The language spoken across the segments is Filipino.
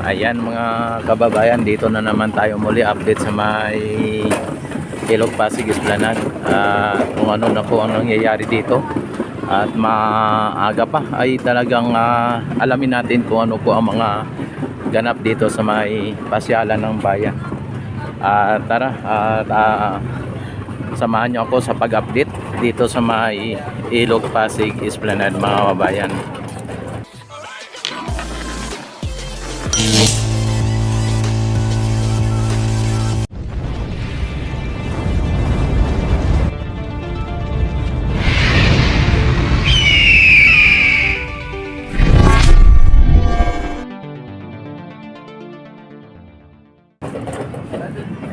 Ayan mga kababayan, dito na naman tayo muli update sa may Ilog Pasig Esplanade. Kung ano na po ang nangyayari dito. At maaga pa ay talagang alamin natin kung ano po ang mga ganap dito sa may pasyalan ng bayan. Tara at samahan nyo ako sa pag-update dito sa may Ilog Pasig Esplanade mga kababayan.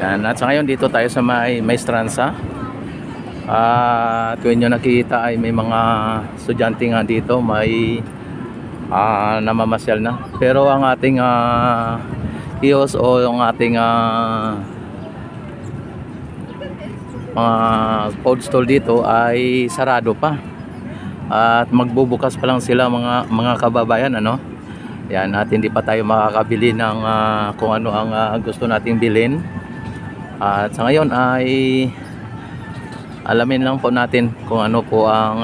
Yan, at sa ngayon dito tayo sa may Maestranza. Kung inyo nakita ay may mga estudyante nga dito, may namamasyal na. Pero ang ating kiosk o yung ating mga food stall dito ay sarado pa. At magbubukas pa lang sila mga kababayan, ano? Yan, at hindi pa tayo makakabili ng kung ano ang gusto nating bilhin. At sa ngayon ay alamin lang po natin kung ano po ang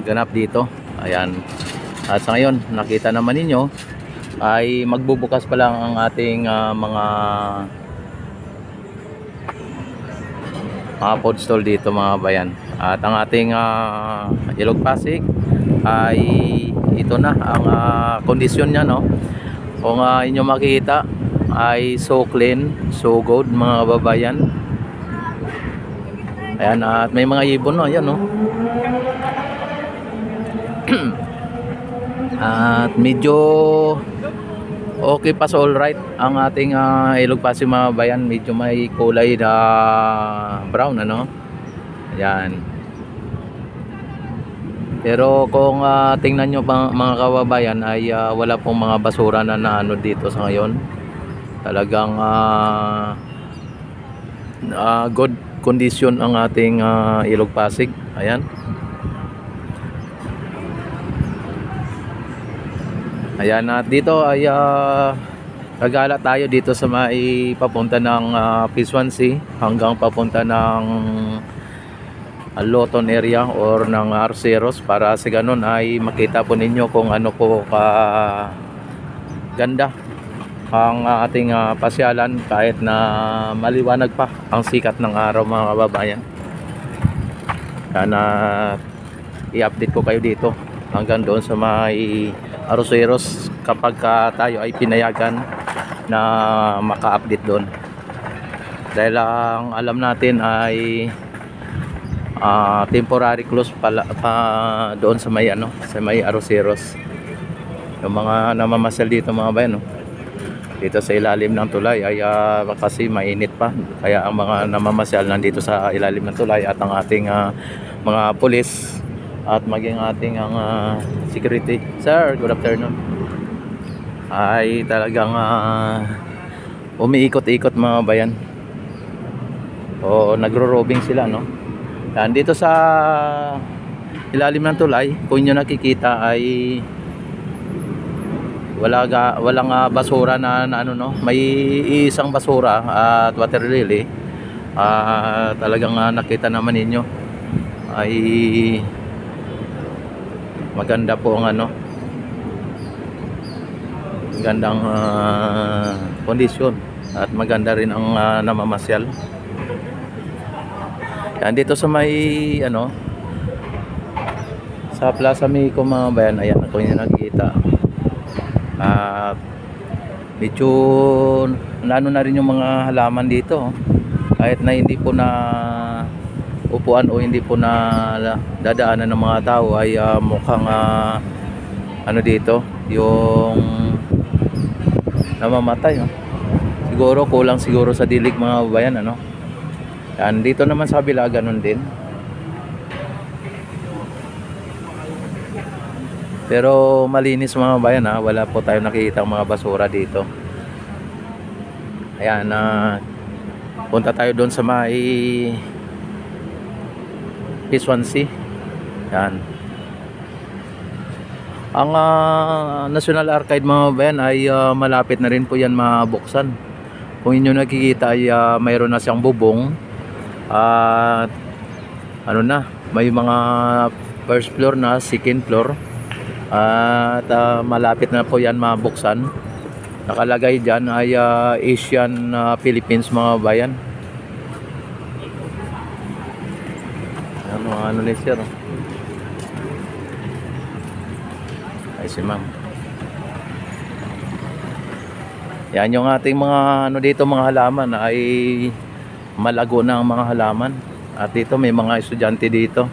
ganap dito. Ayan. At sa ngayon, nakita naman ninyo ay magbubukas pa lang ang ating mga food stall dito mga bayan. At ang ating Ilog Pasig ay ito na ang kondisyon niya, no? Kung inyo makikita ay so clean, so good mga kababayan. Ayan, at may mga ibon, no? Ayan, no? At medyo okay pa, so all right ang ating Ilog Pasig mga kababayan. Medyo may kulay na brown, ano? Ayan. Pero kung tingnan nyo mga kababayan ay wala pong mga basura na naano dito sa ngayon. Talagang good condition ang ating Ilog Pasig. Ayan. Ayan, at dito ay gagala tayo dito sa may papunta ng P1C hanggang papunta ng Loton area or ng Arceros, para sa ganun ay makita po ninyo kung ano po ka ganda ang ating pasyalan kahit na maliwanag pa ang sikat ng araw mga kababayan. Sana i-update ko kayo dito hanggang doon sa may Arceros kapag tayo ay pinayagan na maka-update doon. Dahil ang alam natin ay temporary close pala doon sa may sa may Arceros. Yung mga namamasyal dito mga bayan, no? Dito sa ilalim ng tulay ay kasi mainit pa, kaya ang mga namamasyal nandito sa ilalim ng tulay at ang ating mga pulis at maging ating security. Sir, good afternoon. Ay talagang umiikot-ikot mga bayan. O nagro-robing sila, no? Yan, dito sa ilalim ng tulay, kung inyo nakikita ay walang basura na ano, no? May isang basura at water lily. Talagang nakita naman ninyo ay maganda po ang magandang kondisyon at maganda rin ang namamasyal. Yan, dito sa may sa Plaza Mexico mga bayan, ayan kung inyo nakikita. Medyo nano na rin yung mga halaman dito, kahit na hindi po na upuan o hindi po na dadaanan ng mga tao ay mukhang dito yung namamatay, no? Siguro kulang siguro sa dilig mga bayan, ano? Yan, dito naman sa kabila ganun din. Pero malinis mga bayan, wala po tayo nakikita mga basura dito. Ayan, punta tayo doon sa may P1C. Yan. Ang National Archive mga bayan ay malapit na rin po yan mabuksan. Kung inyo nakikita ay mayroon na siyang bubong at ano na, may mga first floor na, second floor at malapit na po yan mabuksan. Nakalagay dyan ay Asian Philippines mga bayan. Ano ni sir? Ay si ma'am. Yan yung ating mga ano dito, mga halaman ay malago na ang mga halaman. At dito may mga estudyante dito.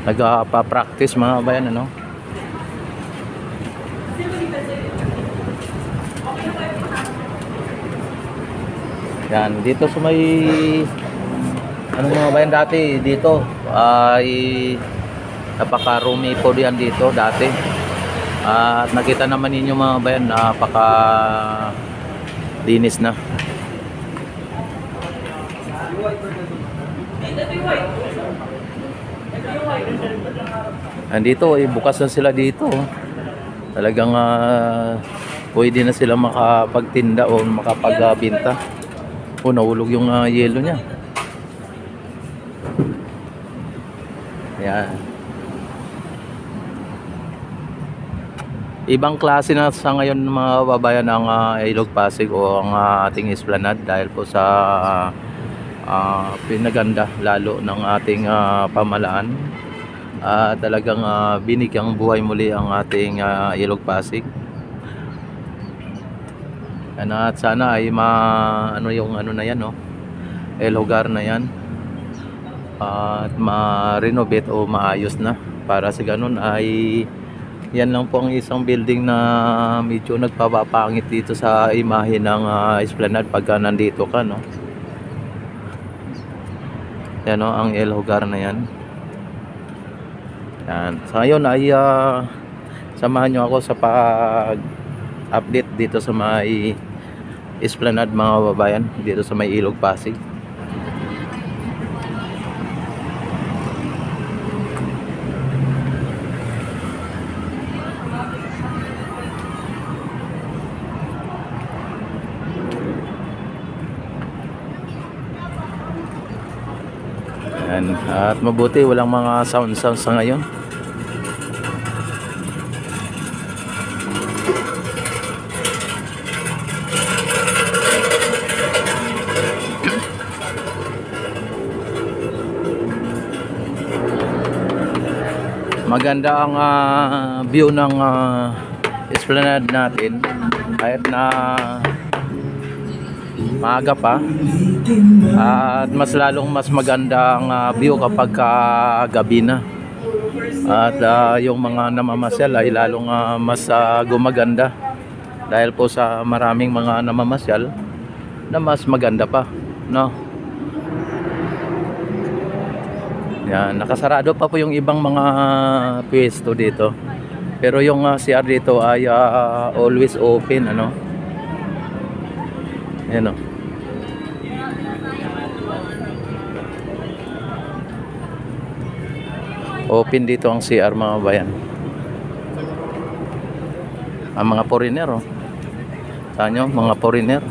Nagpa-practice mga bayan ano. Yan dito sa may ano mga bayan dati dito ay napakarumi po diyan dito dati. At nakita naman ninyo mga bayan, napaka linis na. Andito ay bukas na sila dito. Talagang pwede na sila makapagtinda o makapagbenta. Nahulog yung yelo niya. Ayan. Ibang klase na sa ngayon mga babayan ang Ilog Pasig o ang ating esplanade dahil po sa pinaganda lalo ng ating pamalaan. Talagang binigyang buhay muli ang ating Ilog Pasig. At sana ay ano yung ano na yan, no? Lugar na yan at ma-renovate o maayos na para sa ganun ay yan lang po ang isang building na medyo nagpapapangit dito sa imahe ng esplanade pagka nandito ka, no? Yan, no, ang lugar na yan. Yan. So ngayon ay samahan nyo ako sa pag-update dito sa may esplanade mga babayan, dito sa may Ilog Pasig. Yan. At mabuti walang mga sound sa ngayon. Maganda ang view ng esplanade natin kahit na maaga pa. At mas maganda ang view kapag gabi na. At yung mga namamasyal ay lalong mas gumaganda dahil po sa maraming mga namamasyal na mas maganda pa, no? Yan, nakasarado pa po yung ibang mga pwesto dito. Pero yung CR dito ay always open, ano? Ayan, no? Open dito ang CR mga bayan. Ang mga foreigner, oh. Saan nyo? Mga foreigner.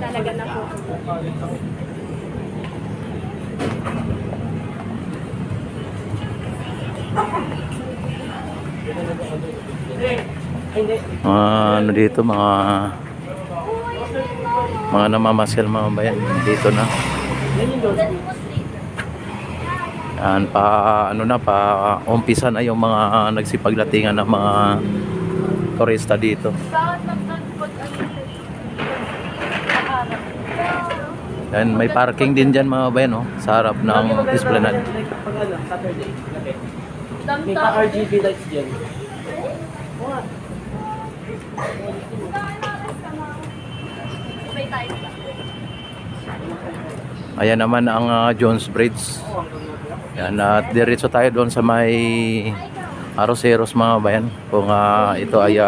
Talaga na po. Ano dito mga namamasyal mga bayan dito na. Yan pa ano na pa umpisa na yung mga nagsipaglatingan ng mga turista dito. Yan, may parking din dyan mga bayan, oh, sa harap ng esplanade. May ka-RGB lights dyan. Ayan naman ang Jones Bridge. Yan, at diretso tayo doon sa may Arroceros mga bayan. Kung ito ay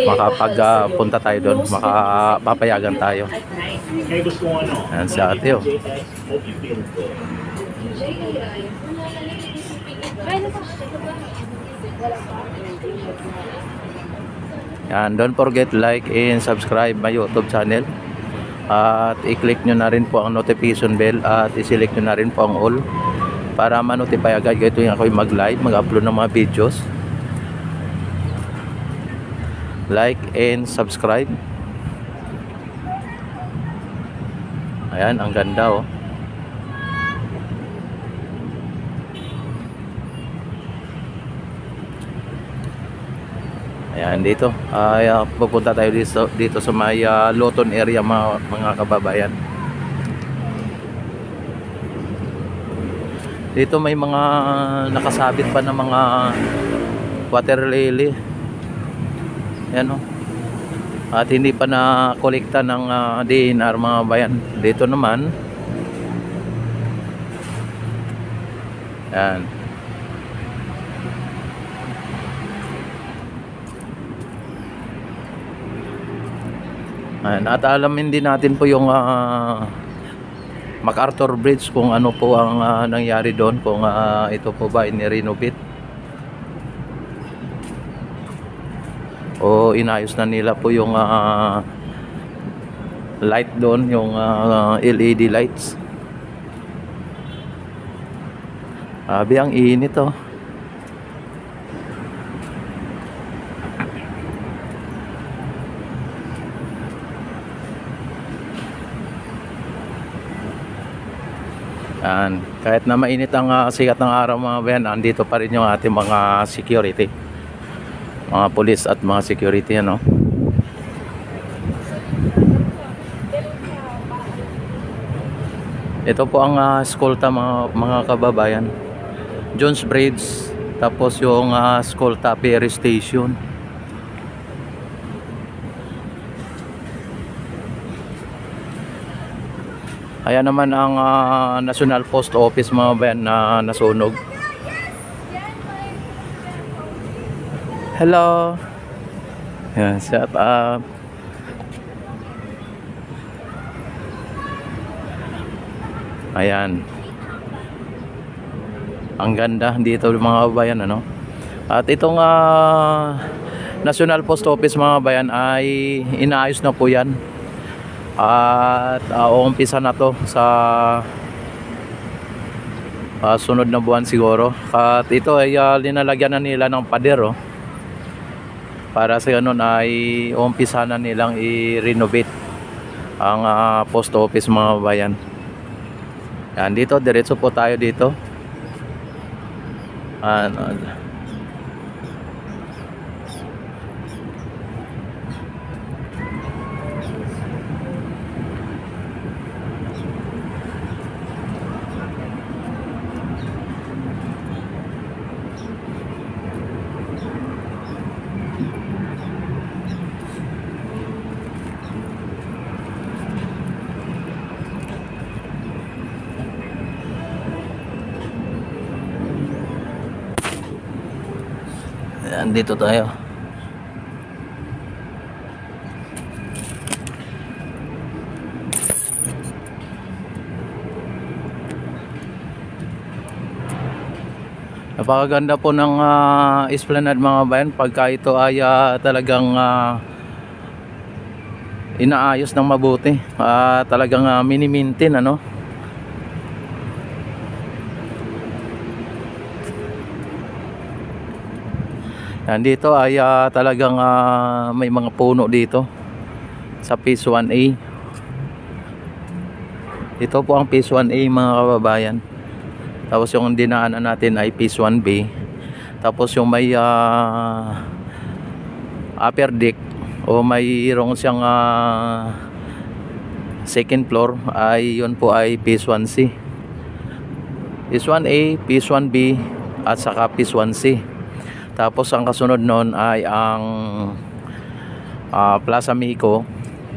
makapagpunta tayo doon, makapapayagan tayo. May gusto kong ano. Ayan si ate, oh. Hope you feel good. Yan, don't forget like and subscribe my YouTube channel. At i-click nyo na rin po ang notification bell at i-select nyo na rin po ang all para ma-notify agad ito yung ako'y mag-live, mag-upload ng mga videos. Like and subscribe. Ayan, ang ganda, oh. Ayan, dito ay pupunta tayo dito sa may Loton area, mga kababayan. Dito may mga nakasabit pa na mga water lily. Ayan, oh. At hindi pa na kolekta ng DNR, mga bayan. Dito naman, ayan. Ayan, at alamin din natin po yung MacArthur Bridge, kung ano po ang nangyari doon, kung ito po ba ini-renovate o inayos na nila po yung light doon, yung LED lights. Sabi, ang init, oh. Yan. Kahit na mainit ang sikat ng araw, mga bayan, andito pa rin yung ating mga security, mga police at mga security, ano. Ito po ang eskolta, mga kababayan. Jones Bridge, tapos yung eskolta ferry station. Ayan naman ang National Post Office, mga bayan, na nasunog. Hello. Yan, shut up. Ayan. Ang ganda dito, mga bayan, ano. At itong National Post Office, mga bayan, ay inaayos na po yan. At uumpisa na to sa sunod na buwan siguro. At ito ay linalagyan na nila ng pader, oh, para sa ganun ay uumpisa na nilang i-renovate ang post office, mga bayan. Yan, dito diretso po tayo dito. Yan, dito tayo. Napakaganda po ng Esplanade, mga bayan, pagka ito ay talagang inaayos ng mabuti. Talagang mini-maintain, ano. Yan, dito ay talagang may mga puno dito sa Phase 1A. Ito po ang Phase 1A, mga kababayan. Tapos yung dinaanan natin ay Phase 1B. Tapos yung may upper deck o mayroong siyang second floor, ay yun po ay Phase 1C. Phase 1A, Phase 1B at saka Phase 1C. Tapos ang kasunod noon ay ang Plaza Mexico,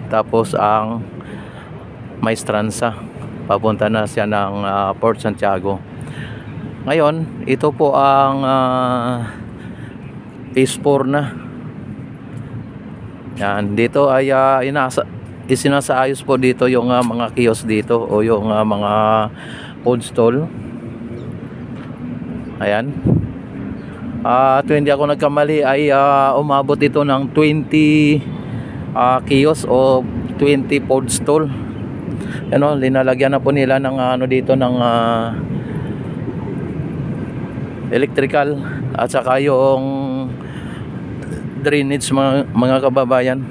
tapos ang Maestranza. Papunta na siya ng Port Santiago. Ngayon, ito po ang Phase 4 na. Yan, dito ay isinasaayos po dito yung mga kiosk dito o yung mga food stall. Ayan. At hindi ako nagkamali ay umabot ito ng 20 kiosk o 20 food stall. Ano, linalagyan na po nila ng ano dito ng electrical at saka yung drainage mga kababayan.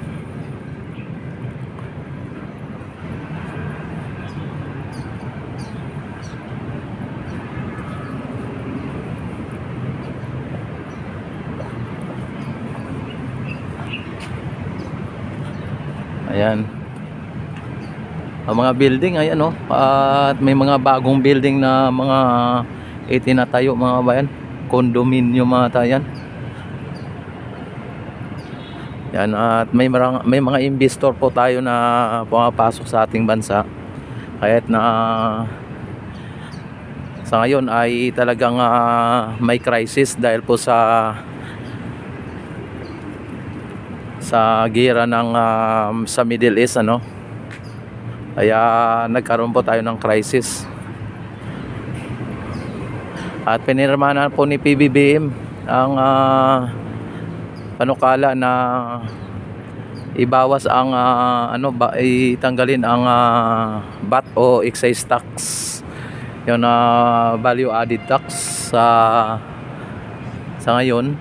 Ayan. Ang mga building ay ano, at may mga bagong building na mga itinatayo mga bayan, condominium ata yan. Yan, at may mga investor po tayo na pumapasok sa ating bansa. Kahit na sa ngayon ay talagang may crisis dahil po sa gira ng sa Middle East, ano. Kaya nagkaroon po tayo ng crisis. At pinirmahan po ni PBBM ang panukala na ibawas ang itanggalin ang VAT o excise tax, yung value added tax sa ngayon,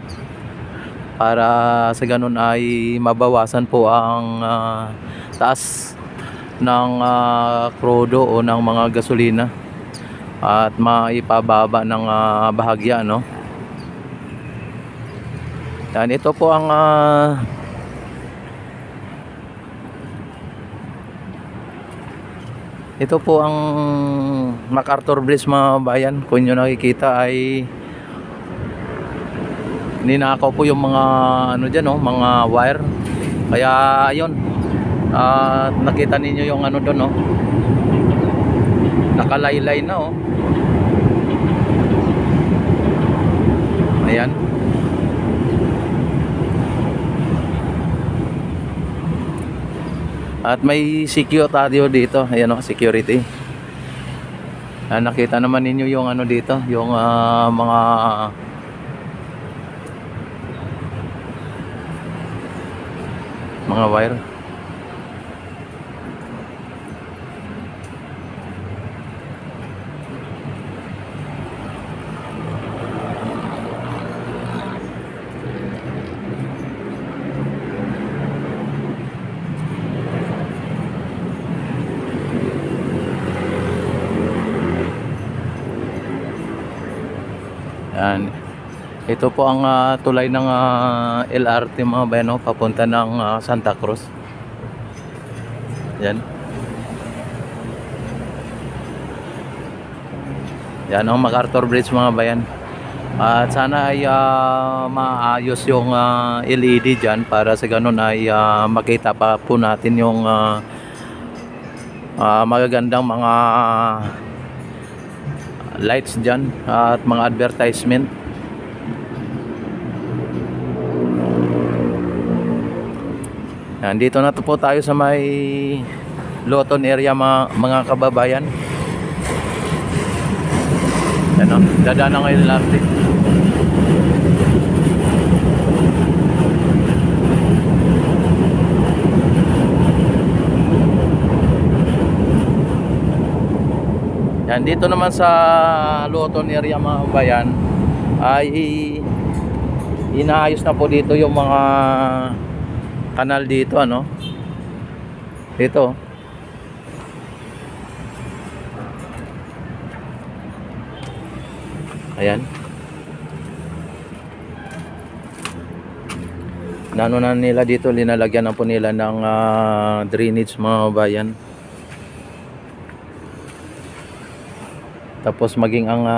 para sa ganun ay mabawasan po ang taas ng krudo o ng mga gasolina at maipababa ng bahagya, no. Yan, ito po ang MacArthur Bridge mga bayan. Kung nyo nakikita ay ninakaw po yung mga ano dyan, no, mga wire. Kaya ayun, nakita ninyo yung ano doon, no, nakalaylay na, oh. Ayan. At may security dito. Ayan, oh, security. Nakita naman ninyo yung ano dito, yung mga wire. Yan. Ito po ang tulay ng LRT mga bayan, no, papunta ng Santa Cruz. Yan. Yan ang MacArthur Bridge mga bayan. At sana ay maayos yung LED dyan para sa ganun ay makita pa po natin yung magagandang mga lights dyan at mga advertisement. Yan, dito na po tayo sa may Loton area mga kababayan. Yan, o, dadaan na ngayon lang din. Yan, dito naman sa Loton area mga bayan ay inaayos na po dito yung mga kanal dito, ano. Dito. Ayan. Nano na nila dito, linalagyan na po nila ng drainage mga bayan. Tapos maging ang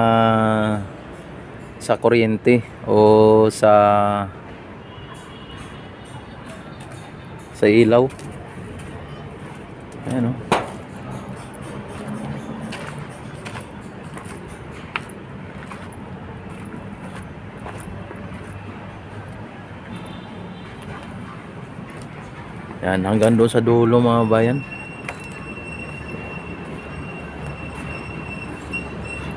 sa kuryente o sa ilaw. Ayan, o. Yan, hanggang doon sa dulo mga bayan.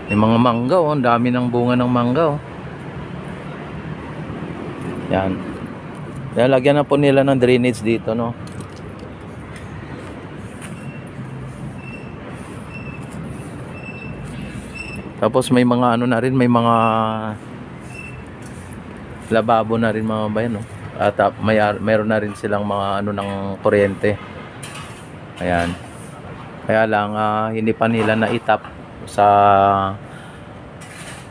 May mga mangga oh, ang dami ng bunga ng mangga oh. Yan. Yan, lagyan na po nila ng drainage dito, no. Tapos may mga ano na rin, may mga lababo na rin mga bayan, no. At mayroon na rin silang mga ano ng kuryente. Ayan. Kaya lang hindi pa nila naitap sa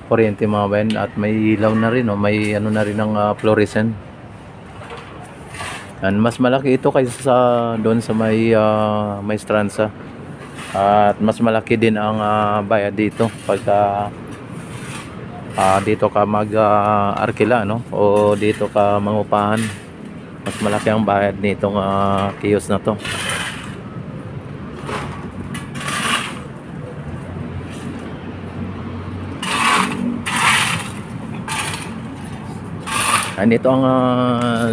kuryente mga bayan, at may ilaw na rin, no. May ano na rin ng fluorescent. Yan, mas malaki ito kaysa sa doon sa may Stranza. At mas malaki din ang bayad dito pagka dito ka mag-arkila, no? O dito ka mangupahan. Mas malaki ang bayad nitong kiosk na to. Ito ang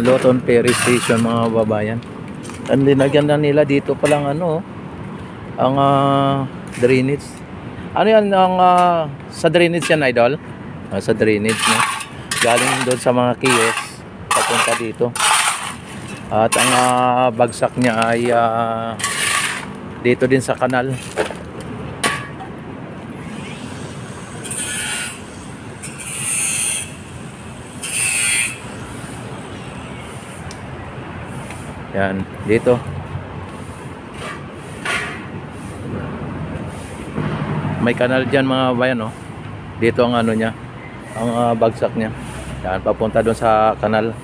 Loton Ferry Station mga babayan. And dinagyan na nila dito pa lang ano, ang drainage. Ano yan ang sa drainage yan, idol? Sa drainage, no? Galing doon sa mga kiosk papunta dito. At ang bagsak niya ay dito din sa kanal. Yan, dito. May kanal dyan mga bayan, no? Dito ang ano niya, ang bagsak niya. Yan, papunta doon sa kanal.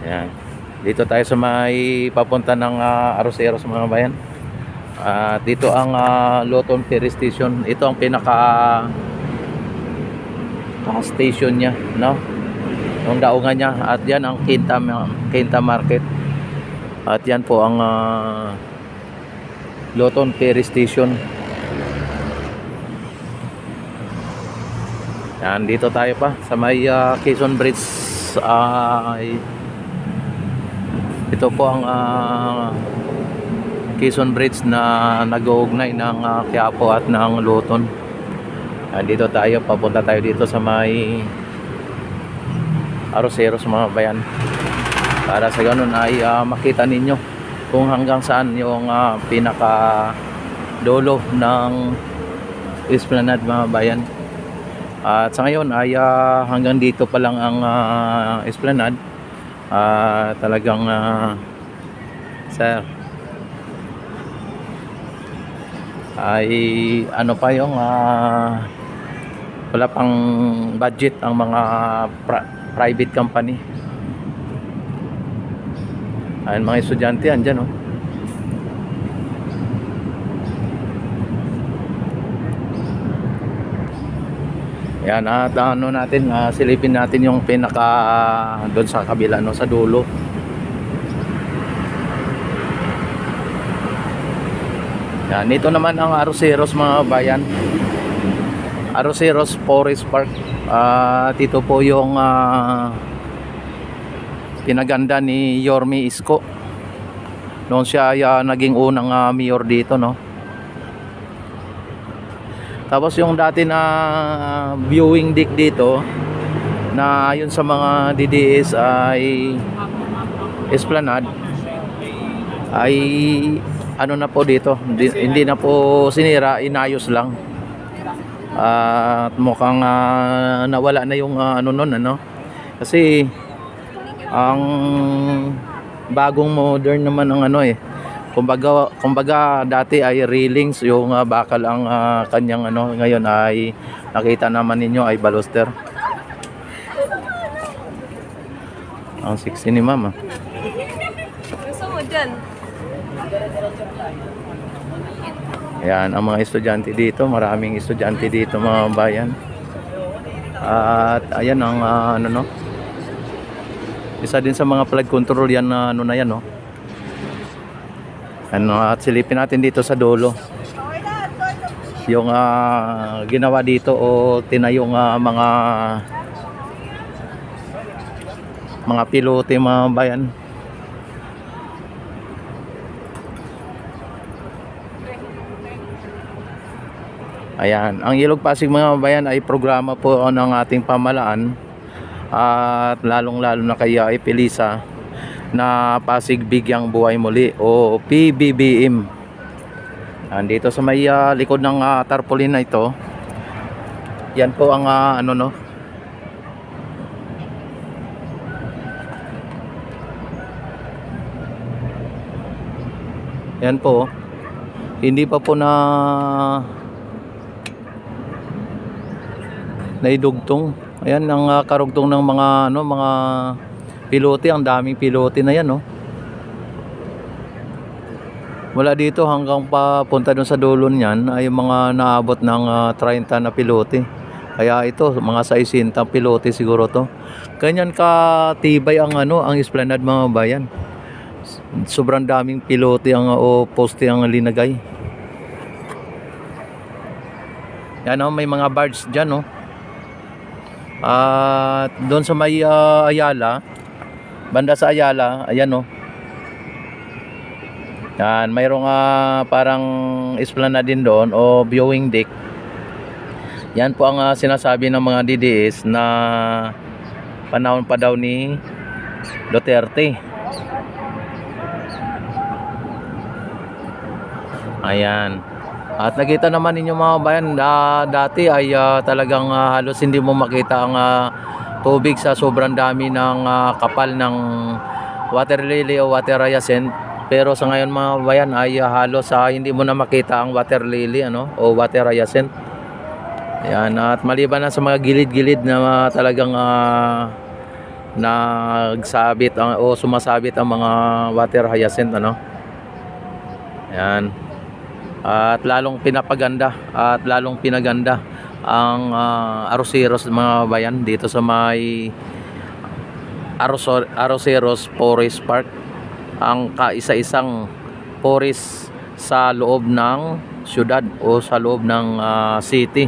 Yan. Dito tayo sa may papunta ng Arroceros mga bayan. Dito ang Loton Ferry Station. Ito ang pinaka station niya, no? Yung daungan niya. At yan ang Quinta Market. At yan po ang Loton Ferry Station. Yan, dito tayo pa sa may Quezon Bridge. Ito po ang Quezon Bridge na nag-uugnay ng Quiapo at ng Loton. Yan, dito tayo, papunta tayo dito sa may Arroceros mga bayan. Para sa ganun ay makita ninyo kung hanggang saan yung pinaka dulo ng Esplanade mga bayan. At sa ngayon ay hanggang dito pa lang ang Esplanade. Talagang sir ay ano pa yung wala pang budget ang mga private company. Ayun, mga estudyante andyan, oh. Yan, at ano natin, silipin natin yung pinaka doon sa kabila, no, sa dulo. Yan, ito naman ang Arroceros mga bayan. Arroceros Forest Park. Dito po yung pinaganda ni Yorme Isko noon siya ay naging unang mayor dito, no. Tapos yung dati na viewing deck dito na yun sa mga DDS ay Esplanade ay ano na po dito, hindi na po sinira, inayos lang. At mukhang nawala na yung ano nun, ano, kasi ang bagong modern naman ang ano kumbaga dati ay railings yung bakal ang kanyang ano, ngayon ay nakita naman ninyo ay baluster. Ang sexy ni mama. Gusto mo dyan? Ayan ang mga estudyante dito, maraming estudyante dito mga bayan. At ayan ang ano, no, isa din sa mga flood control yan na ano na yan, no. Ano, at silipin natin dito sa dulo yung ginawa dito o tinayong mga mga pilote mga bayan. Ayan, ang Ilog Pasig mga bayan ay programa po ng ating pamalaan at lalong-lalo na kay Ipilisa na Pasig Bigyang Buhay Muli o PBBM. Andito sa may likod ng tarpaulin na ito. Yan po ang ano no. Yan po. Hindi pa po naidugtong. Ayan ang karugtong ng mga mga pilote, ang daming pilote na yan, no. Mula dito hanggang papunta dun sa dulo niyan ay mga naabot ng 30 na pilote. Kaya ito, mga 60 pilote siguro to. Ganyan katibay ang ang Esplanade mga bayan. Sobrang daming pilote o poste ang linagay. Yan may mga barge dyan, no. At doon sa may Ayala, banda sa Ayala, ayan, no. Yan, mayroong parang esplanade din doon o viewing deck. Yan po ang sinasabi ng mga DDS na panahon pa daw ni Duterte. Ayan. At nakita naman ninyo mga bayan, dati ay talagang halos hindi mo makita ang tubig sa sobrang dami ng kapal ng water lily o water hyacinth. Pero sa ngayon mga bayan ay halos hindi mo na makita ang water lily o water hyacinth. Ayan, at maliban na sa mga gilid-gilid na talagang nagsabit o sumasabit ang mga water hyacinth Ayan. At lalong pinapaganda at lalong pinaganda ang Arroceros mga bayan dito sa may Arroceros Forest Park, ang kaisa-isang forest sa loob ng syudad o sa loob ng city.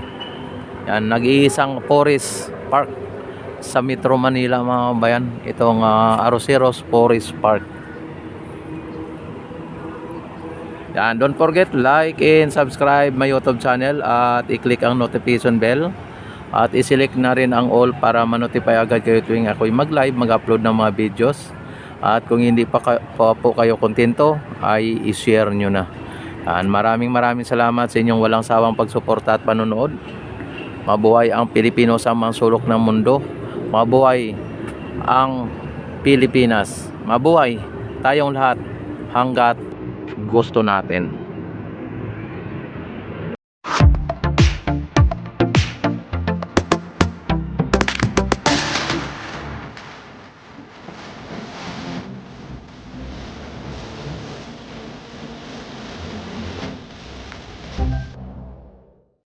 Yan, nag-iisang forest park sa Metro Manila mga bayan, itong Arroceros Forest Park. Yan, don't forget like and subscribe my YouTube channel at i-click ang notification bell at i-select na rin ang all para ma-notify agad kayo tuwing ako'y mag-live, mag-upload ng mga videos. At kung hindi pa po kayo kontento ay i-share nyo na. Yan, maraming salamat sa inyong walang sawang pagsuporta at panonood. Mabuhay ang Pilipino sa mga sulok ng mundo. Mabuhay ang Pilipinas. Mabuhay tayong lahat hanggat gusto natin.